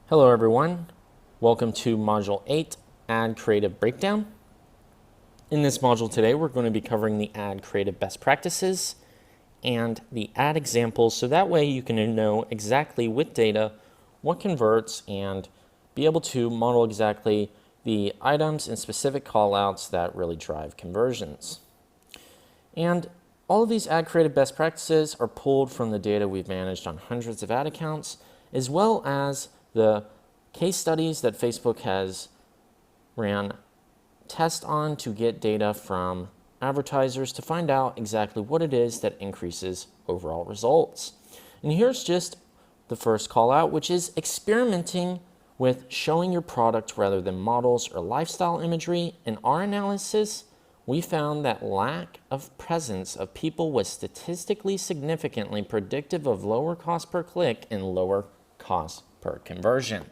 Hello everyone, welcome to Module 8, Ad Creative Breakdown. In this module today, we're going to be covering the ad creative best practices and the ad examples, so that way you can know exactly with data what converts and be able to model exactly the items and specific callouts that really drive conversions. And all of these ad creative best practices are pulled from the data we've managed on hundreds of ad accounts, as well as the case studies that Facebook has ran tests on to get data from advertisers to find out exactly what it is that increases overall results. And here's just the first call out, which is experimenting with showing your product rather than models or lifestyle imagery. In our analysis, we found that lack of presence of people was statistically significantly predictive of lower cost per click and lower cost per conversion.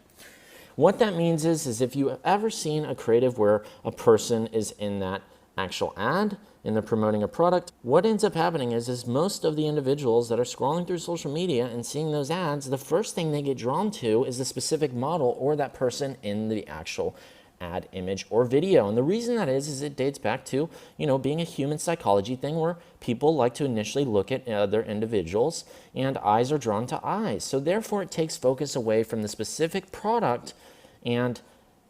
What that means is if you have ever seen a creative where a person is in that actual ad and they're promoting a product, what ends up happening is most of the individuals that are scrolling through social media and seeing those ads, the first thing they get drawn to is the specific model or that person in the actual ad image or video. And the reason that is it dates back to, being a human psychology thing where people like to initially look at other individuals and eyes are drawn to eyes. So therefore it takes focus away from the specific product, and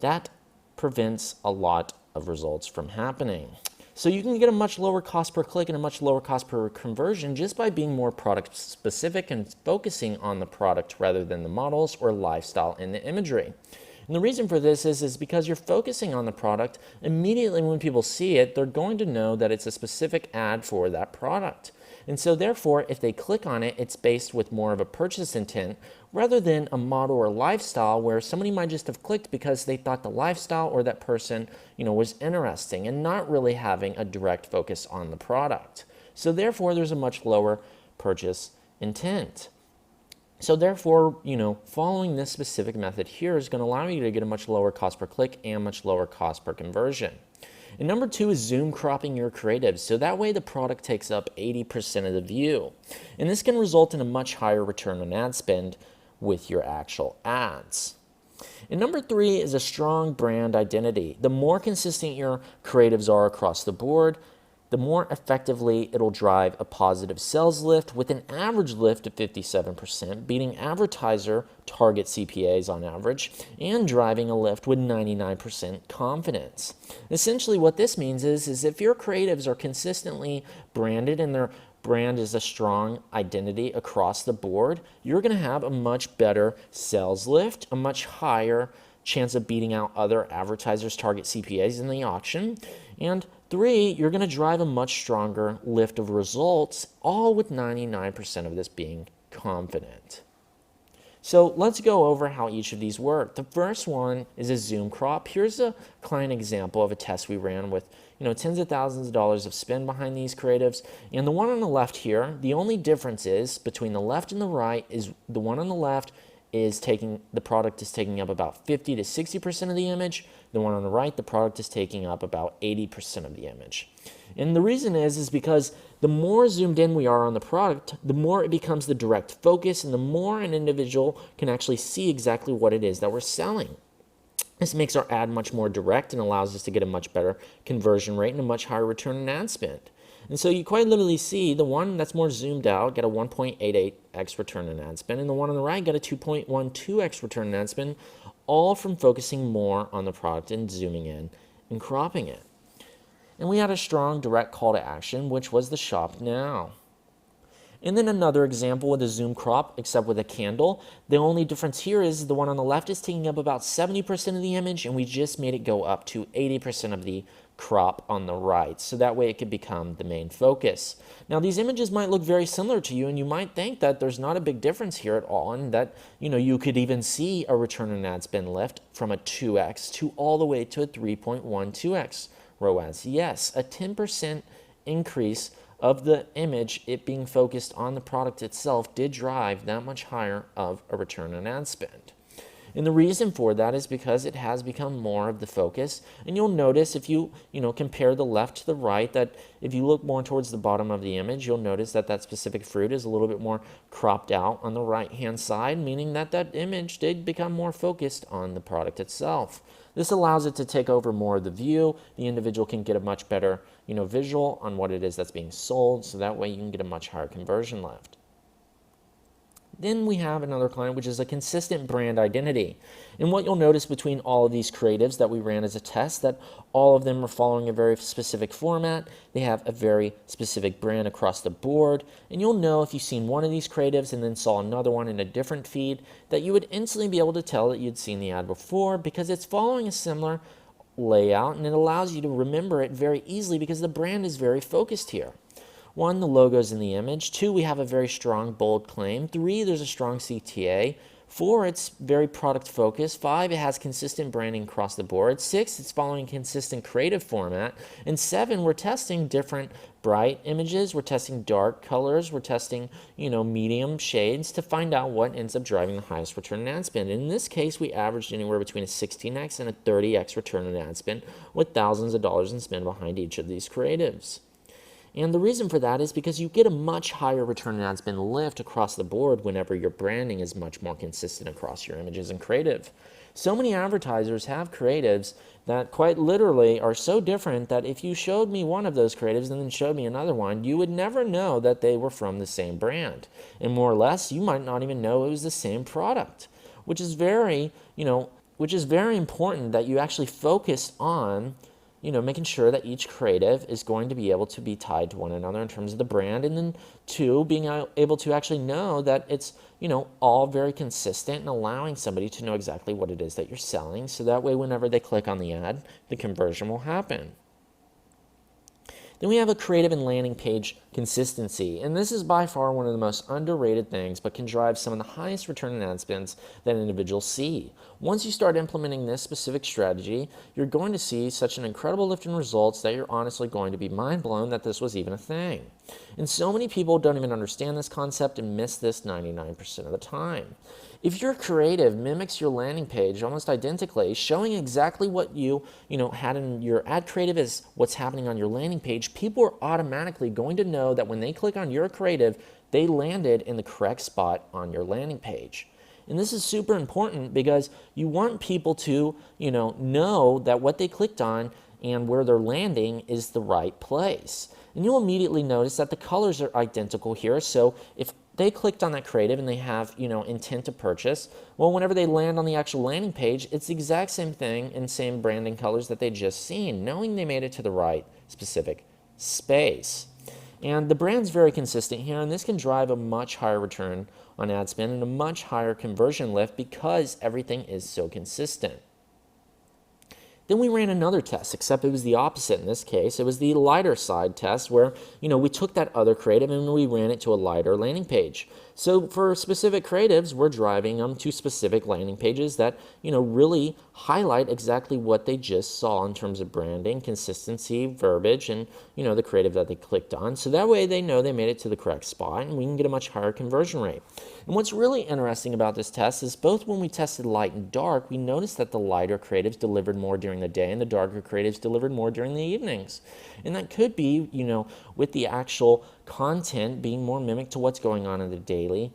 that prevents a lot of results from happening. So you can get a much lower cost per click and a much lower cost per conversion just by being more product specific and focusing on the product rather than the models or lifestyle in the imagery. And the reason for this is because you're focusing on the product. Immediately when people see it, they're going to know that it's a specific ad for that product. And so therefore, if they click on it, it's based with more of a purchase intent rather than a model or lifestyle where somebody might just have clicked because they thought the lifestyle or that person, was interesting and not really having a direct focus on the product. So therefore, there's a much lower purchase intent. So therefore, following this specific method here is going to allow you to get a much lower cost per click and much lower cost per conversion. And number 2 is zoom cropping your creatives. So that way the product takes up 80% of the view. And this can result in a much higher return on ad spend with your actual ads. And number 3 is a strong brand identity. The more consistent your creatives are across the board, the more effectively it'll drive a positive sales lift with an average lift of 57%, beating advertiser target CPAs on average, and driving a lift with 99% confidence. Essentially what this means is if your creatives are consistently branded and their brand is a strong identity across the board, you're going to have a much better sales lift, a much higher chance of beating out other advertisers' target CPAs in the auction, and 3, you're going to drive a much stronger lift of results, all with 99% of this being confident. So let's go over how each of these work. The first one is a zoom crop. Here's a client example of a test we ran with tens of thousands of dollars of spend behind these creatives. And the one on the left here, the only difference is between the left and the right is the one on the left the product is taking up about 50 to 60% of the image. The one on the right, the product is taking up about 80% of the image. And the reason is because the more zoomed in we are on the product, the more it becomes the direct focus and the more an individual can actually see exactly what it is that we're selling. This makes our ad much more direct and allows us to get a much better conversion rate and a much higher return on ad spend. And so you quite literally see the one that's more zoomed out get a 1.88x return on ad spend, and the one on the right get a 2.12x return on ad spend, all from focusing more on the product and zooming in and cropping it. And we had a strong direct call to action, which was the shop now. And then another example with a zoom crop, except with a candle. The only difference here is the one on the left is taking up about 70% of the image, and we just made it go up to 80% of the crop on the right. So that way it could become the main focus. Now these images might look very similar to you, and you might think that there's not a big difference here at all, and that you could even see a return on ad spend lift from a 2x to all the way to a 3.12x ROAS. Yes, a 10% increase of the image, it being focused on the product itself, did drive that much higher of a return on ad spend. And the reason for that is because it has become more of the focus. And you'll notice if you compare the left to the right, that if you look more towards the bottom of the image, you'll notice that that specific fruit is a little bit more cropped out on the right-hand side, meaning that that image did become more focused on the product itself. This allows it to take over more of the view. The individual can get a much better, visual on what it is that's being sold, so that way you can get a much higher conversion lift. Then we have another client, which is a consistent brand identity. And what you'll notice between all of these creatives that we ran as a test, that all of them are following a very specific format. They have a very specific brand across the board. And you'll know if you've seen one of these creatives and then saw another one in a different feed, that you would instantly be able to tell that you'd seen the ad before, because it's following a similar layout, and it allows you to remember it very easily because the brand is very focused here. 1, the logo's in the image. 2, we have a very strong, bold claim. 3, there's a strong CTA. 4, it's very product focused. 5, it has consistent branding across the board. 6, it's following consistent creative format. And 7, we're testing different bright images. We're testing dark colors. We're testing, medium shades to find out what ends up driving the highest return on ad spend. In this case, we averaged anywhere between a 16x and a 30x return on ad spend, with thousands of dollars in spend behind each of these creatives. And the reason for that is because you get a much higher return on ad spend lift across the board whenever your branding is much more consistent across your images and creative. So many advertisers have creatives that quite literally are so different that if you showed me one of those creatives and then showed me another one, you would never know that they were from the same brand. And more or less, you might not even know it was the same product, which is very important that you actually focus on making sure that each creative is going to be able to be tied to one another in terms of the brand. And then 2, being able to actually know that it's, all very consistent and allowing somebody to know exactly what it is that you're selling. So that way, whenever they click on the ad, the conversion will happen. Then we have a creative and landing page consistency. And this is by far one of the most underrated things, but can drive some of the highest return on ad spends that individuals see. Once you start implementing this specific strategy, you're going to see such an incredible lift in results that you're honestly going to be mind blown that this was even a thing. And so many people don't even understand this concept and miss this 99% of the time. If your creative mimics your landing page almost identically, showing exactly what you had in your ad creative is what's happening on your landing page, people are automatically going to know that when they click on your creative, they landed in the correct spot on your landing page. And this is super important because you want people to, know that what they clicked on and where they're landing is the right place. And you'll immediately notice that the colors are identical here. So if they clicked on that creative and they have, intent to purchase, well, whenever they land on the actual landing page, it's the exact same thing and same branding colors that they just seen, knowing they made it to the right specific space. And the brand's very consistent here, and this can drive a much higher return on ad spend and a much higher conversion lift because everything is so consistent. Then we ran another test, except it was the opposite in this case. It was the lighter side test where, we took that other creative and we ran it to a lighter landing page. So for specific creatives, we're driving them to specific landing pages that, really highlight exactly what they just saw in terms of branding, consistency, verbiage, and, the creative that they clicked on. So that way they know they made it to the correct spot and we can get a much higher conversion rate. And what's really interesting about this test is both when we tested light and dark, we noticed that the lighter creatives delivered more during the day and the darker creatives delivered more during the evenings. And that could be, with the actual content being more mimicked to what's going on in the daily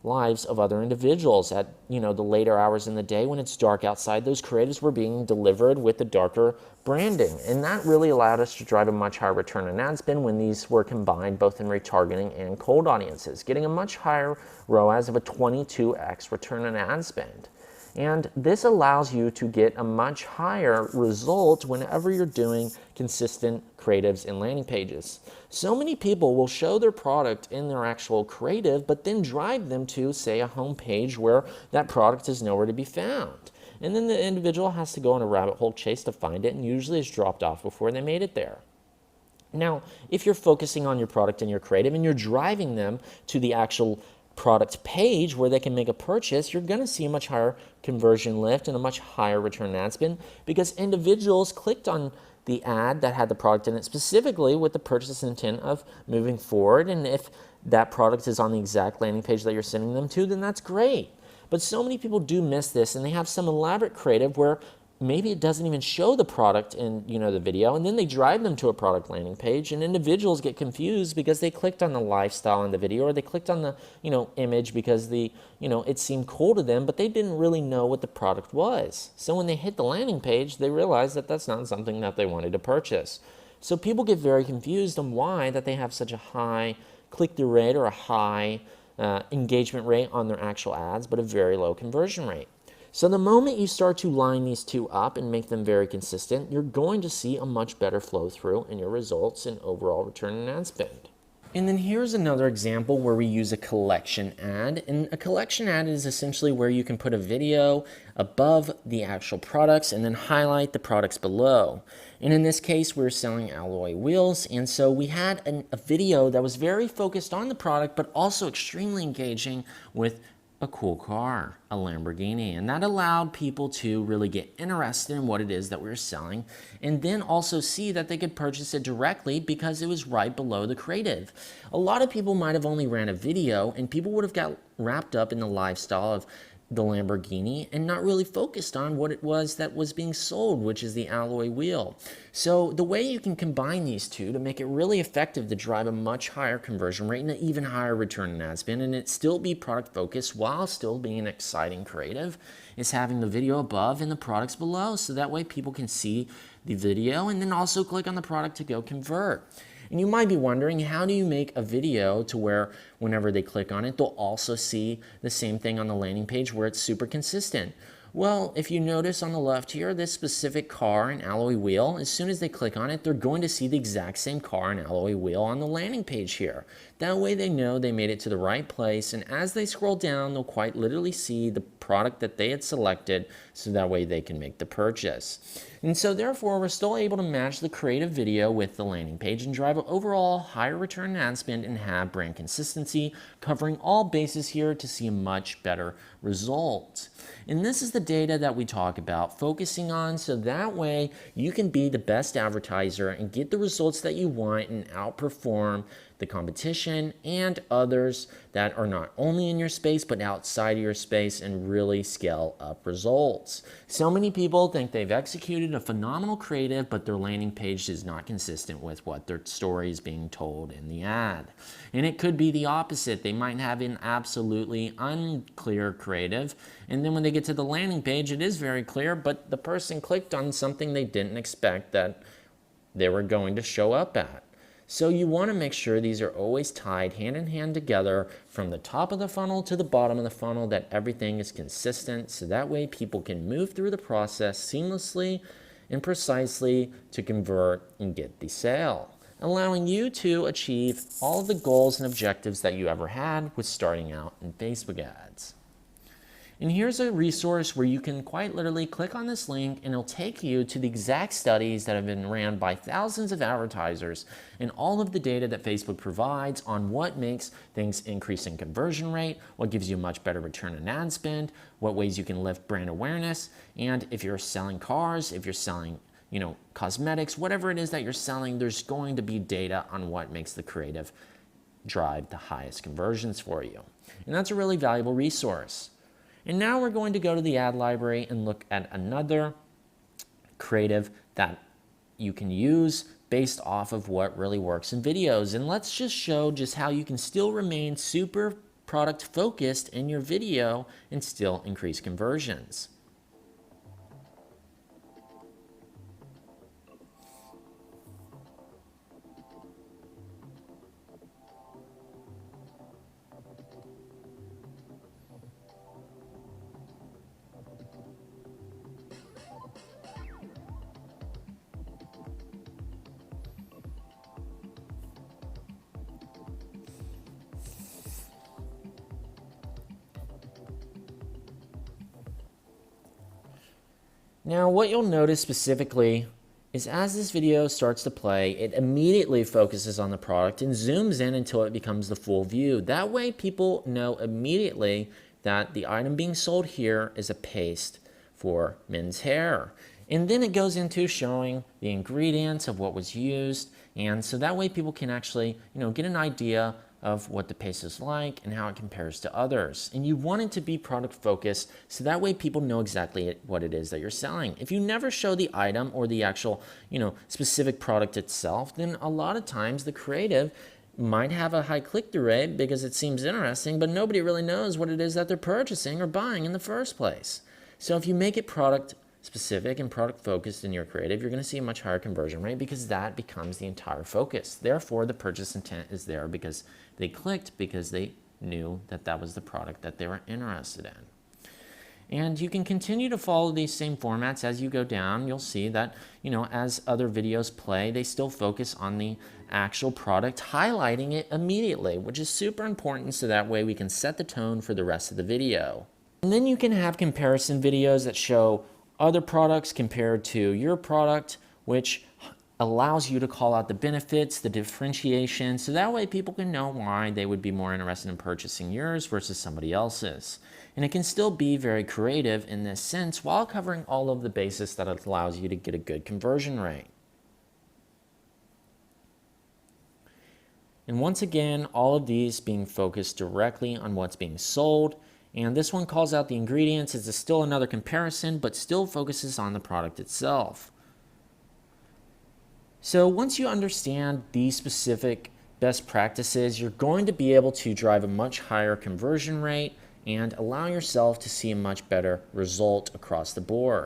lives of other individuals. At, the later hours in the day when it's dark outside, those creatives were being delivered with the darker branding. And that really allowed us to drive a much higher return on ad spend when these were combined both in retargeting and cold audiences, getting a much higher ROAS of a 22x return on ad spend. And this allows you to get a much higher result whenever you're doing consistent creatives and landing pages. So many people will show their product in their actual creative, but then drive them to, say, a home page where that product is nowhere to be found. And then the individual has to go on a rabbit hole chase to find it, and usually it's dropped off before they made it there. Now, if you're focusing on your product and your creative and you're driving them to the actual product page where they can make a purchase, you're going to see a much higher conversion lift and a much higher return on ad spend because individuals clicked on the ad that had the product in it specifically with the purchase intent of moving forward. And if that product is on the exact landing page that you're sending them to, then that's great. But so many people do miss this, and they have some elaborate creative where maybe it doesn't even show the product in the video, and then they drive them to a product landing page, and individuals get confused because they clicked on the lifestyle in the video, or they clicked on the image because it seemed cool to them, but they didn't really know what the product was. So when they hit the landing page, they realize that that's not something that they wanted to purchase. So people get very confused on why that they have such a high click-through rate or a high engagement rate on their actual ads, but a very low conversion rate. So the moment you start to line these two up and make them very consistent, you're going to see a much better flow through in your results and overall return on ad spend. And then here's another example where we use a collection ad. And a collection ad is essentially where you can put a video above the actual products and then highlight the products below. And in this case, we're selling alloy wheels. And so we had a video that was very focused on the product, but also extremely engaging with a cool car, a Lamborghini, and that allowed people to really get interested in what it is that we were selling, and then also see that they could purchase it directly because it was right below the creative. A lot of people might have only ran a video, and people would have got wrapped up in the lifestyle of the Lamborghini and not really focused on what it was that was being sold, which is the alloy wheel. So the way you can combine these two to make it really effective to drive a much higher conversion rate and an even higher return on ad spend, and it still be product focused while still being an exciting creative, is having the video above and the products below, so that way people can see the video and then also click on the product to go convert. And you might be wondering, how do you make a video to where whenever they click on it, they'll also see the same thing on the landing page where it's super consistent? Well, if you notice on the left here, this specific car and alloy wheel, as soon as they click on it, they're going to see the exact same car and alloy wheel on the landing page here. That way they know they made it to the right place, and as they scroll down, they'll quite literally see the product that they had selected, so that way they can make the purchase. And so therefore, we're still able to match the creative video with the landing page and drive an overall higher return on ad spend and have brand consistency, covering all bases here to see a much better result. And this is the data that we talk about focusing on, so that way you can be the best advertiser and get the results that you want and outperform the competition and others that are not only in your space but outside of your space and really scale up results. So many people think they've executed a phenomenal creative, but their landing page is not consistent with what their story is being told in the ad. And it could be the opposite. They might have an absolutely unclear creative, and then when they get to the landing page, it is very clear, but the person clicked on something they didn't expect that they were going to show up at. So you want to make sure these are always tied hand in hand together from the top of the funnel to the bottom of the funnel, that everything is consistent, so that way people can move through the process seamlessly and precisely to convert and get the sale, allowing you to achieve all of the goals and objectives that you ever had with starting out in Facebook ads. And here's a resource where you can quite literally click on this link and it'll take you to the exact studies that have been ran by thousands of advertisers and all of the data that Facebook provides on what makes things increase in conversion rate, what gives you a much better return on ad spend, what ways you can lift brand awareness, and if you're selling cars, if you're selling cosmetics, whatever it is that you're selling, there's going to be data on what makes the creative drive the highest conversions for you. And that's a really valuable resource. And now we're going to go to the ad library and look at another creative that you can use based off of what really works in videos. And let's just show just how you can still remain super product focused in your video and still increase conversions. Now, what you'll notice specifically is as this video starts to play, it immediately focuses on the product and zooms in until it becomes the full view. That way people know immediately that the item being sold here is a paste for men's hair. And then it goes into showing the ingredients of what was used, and so that way people can actually get an idea of what the paste is like and how it compares to others. And you want it to be product focused so that way people know exactly what it is that you're selling. If you never show the item or the actual, specific product itself, then a lot of times the creative might have a high click-through rate because it seems interesting, but nobody really knows what it is that they're purchasing or buying in the first place. So if you make it product specific and product focused in your creative, you're going to see a much higher conversion rate because that becomes the entire focus. Therefore, the purchase intent is there because they clicked because they knew that that was the product that they were interested in. And you can continue to follow these same formats as you go down. You'll see that, as other videos play, they still focus on the actual product, highlighting it immediately, which is super important so that way we can set the tone for the rest of the video. And then you can have comparison videos that show other products compared to your product, which allows you to call out the benefits, the differentiation, so that way people can know why they would be more interested in purchasing yours versus somebody else's. And it can still be very creative in this sense while covering all of the bases that allows you to get a good conversion rate. And once again, all of these being focused directly on what's being sold. And this one calls out the ingredients. It's still another comparison, but still focuses on the product itself. So once you understand these specific best practices, you're going to be able to drive a much higher conversion rate and allow yourself to see a much better result across the board.